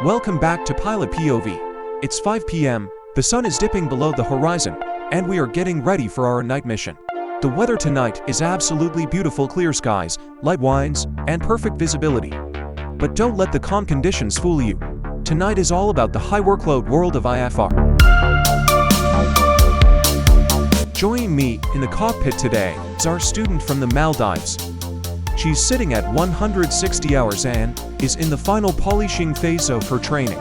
Welcome back to Pilot POV. It's 5 p.m., the sun is dipping below the horizon, and we are getting ready for our night mission. The weather tonight is absolutely beautiful, clear skies, light winds, and perfect visibility. But don't let the calm conditions fool you. Tonight is all about the high-workload world of IFR. Joining me in the cockpit today is our student from the Maldives. She's sitting at 160 hours and is in the final polishing phase of her training.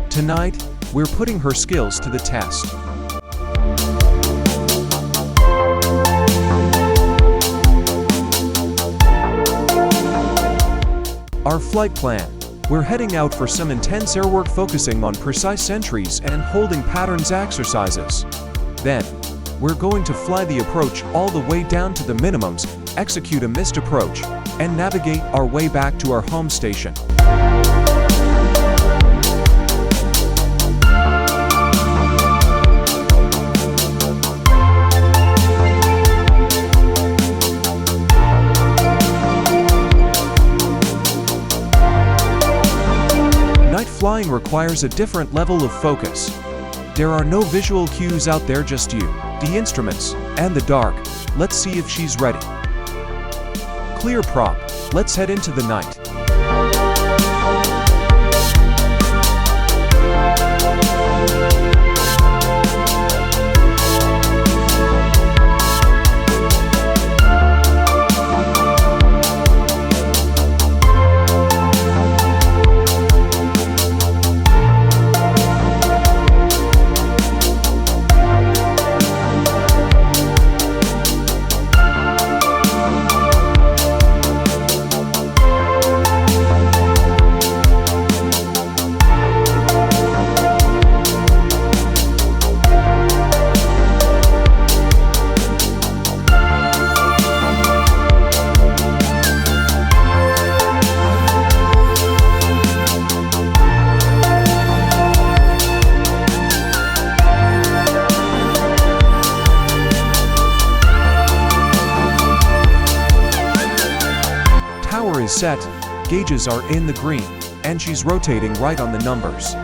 Tonight, we're putting her skills to the test. Our flight plan. We're heading out for some intense airwork focusing on precise entries and holding patterns exercises. Then, we're going to fly the approach all the way down to the minimums, execute a missed approach, and navigate our way back to our home station. Night flying requires a different level of focus. There are no visual cues out there, just you, the instruments, and the dark. Let's see if she's ready. Clear prop. Let's head into the night. Is set, gauges are in the green, and she's rotating right on the numbers.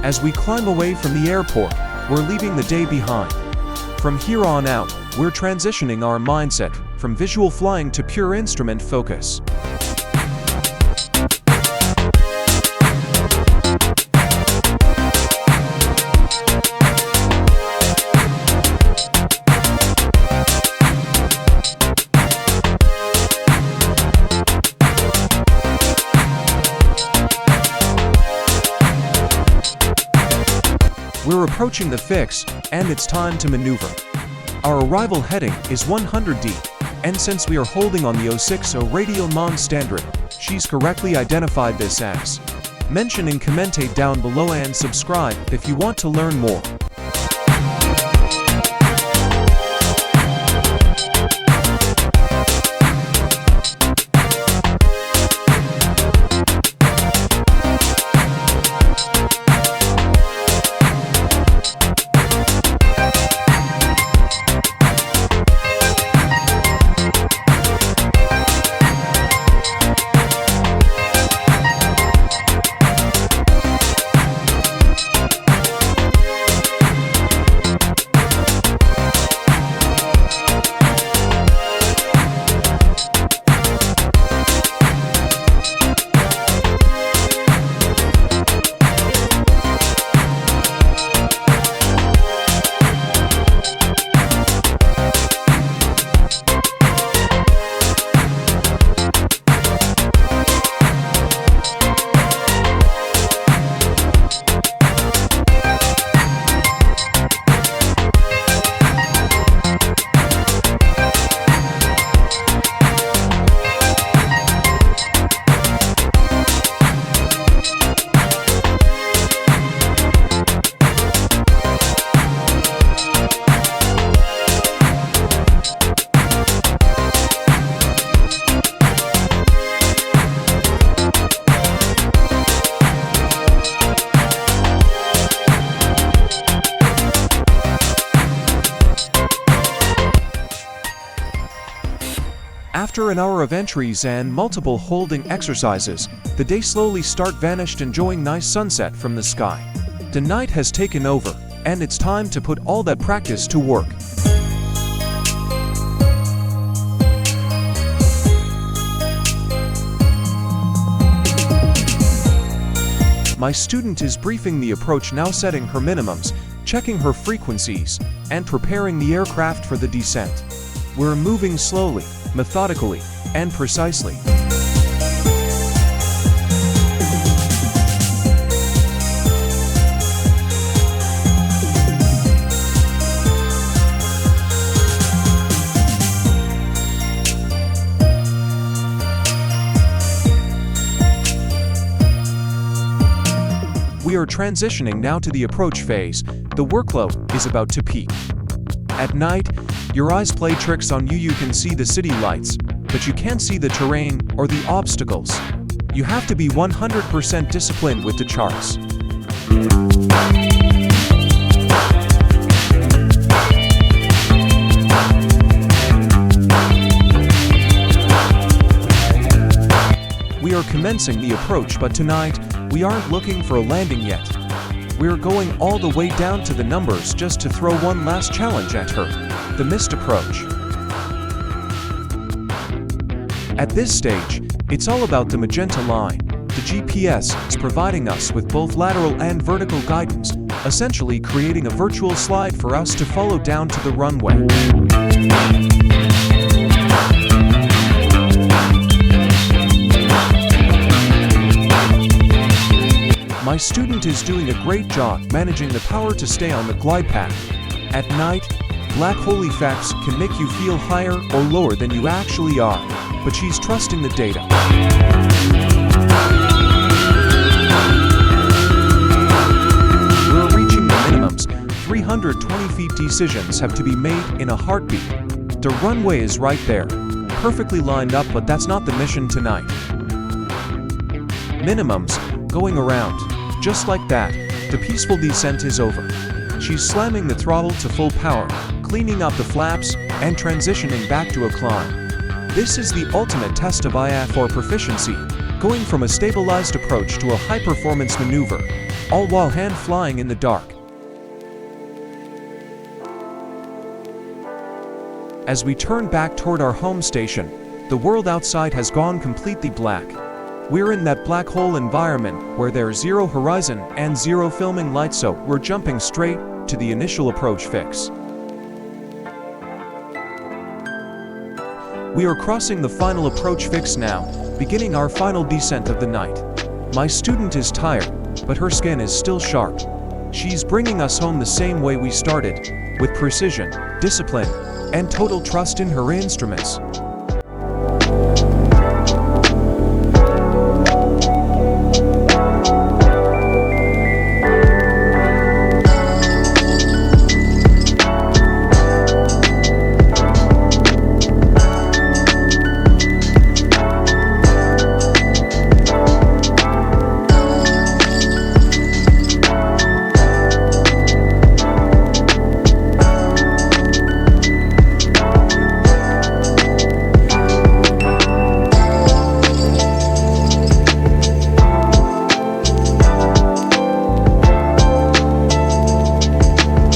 As we climb away from the airport, we're leaving the day behind. From here on out, we're transitioning our mindset from visual flying to pure instrument focus. We're approaching the fix, and it's time to maneuver. Our arrival heading is 100D, and since we are holding on the 060 radial non-standard, she's correctly identified this as. Mention and commentate down below and subscribe if you want to learn more. After an hour of entries and multiple holding exercises, the day slowly vanished, enjoying nice sunset from the sky. The night has taken over, and it's time to put all that practice to work. My student is briefing the approach now, setting her minimums, checking her frequencies, and preparing the aircraft for the descent. We're moving slowly, methodically, and precisely. We are transitioning now to the approach phase. The workload is about to peak. At night, your eyes play tricks on you. You can see the city lights, but you can't see the terrain or the obstacles. You have to be 100% disciplined with the charts. We are commencing the approach, but tonight, we aren't looking for a landing yet. We're going all the way down to the numbers just to throw one last challenge at her: the missed approach. At this stage, it's all about the magenta line. The GPS is providing us with both lateral and vertical guidance, essentially creating a virtual slide for us to follow down to the runway. My student is doing a great job managing the power to stay on the glide path. At night, black hole effects can make you feel higher or lower than you actually are, but she's trusting the data. We're reaching the minimums. 320 feet. Decisions have to be made in a heartbeat. The runway is right there, perfectly lined up, but that's not the mission tonight. Minimums, going around. Just like that, the peaceful descent is over. She's slamming the throttle to full power, cleaning up the flaps, and transitioning back to a climb. This is the ultimate test of IFR proficiency, going from a stabilized approach to a high-performance maneuver, all while hand-flying in the dark. As we turn back toward our home station, the world outside has gone completely black. We're in that black hole environment where there's zero horizon and zero filming light, so we're jumping straight to the initial approach fix. We are crossing the final approach fix now, beginning our final descent of the night. My student is tired, but her skin is still sharp. She's bringing us home the same way we started, with precision, discipline, and total trust in her instruments.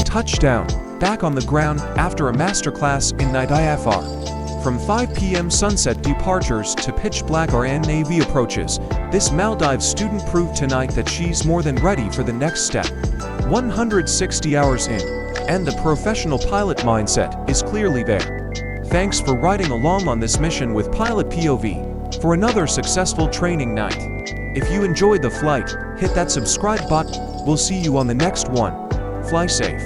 Touchdown, back on the ground after a masterclass in night IFR. From 5 p.m. sunset departures to pitch black RNAV approaches, this Maldives student proved tonight that she's more than ready for the next step. 160 hours in, and the professional pilot mindset is clearly there. Thanks for riding along on this mission with Pilot POV for another successful training night. If you enjoyed the flight, hit that subscribe button. We'll see you on the next one. Fly safe.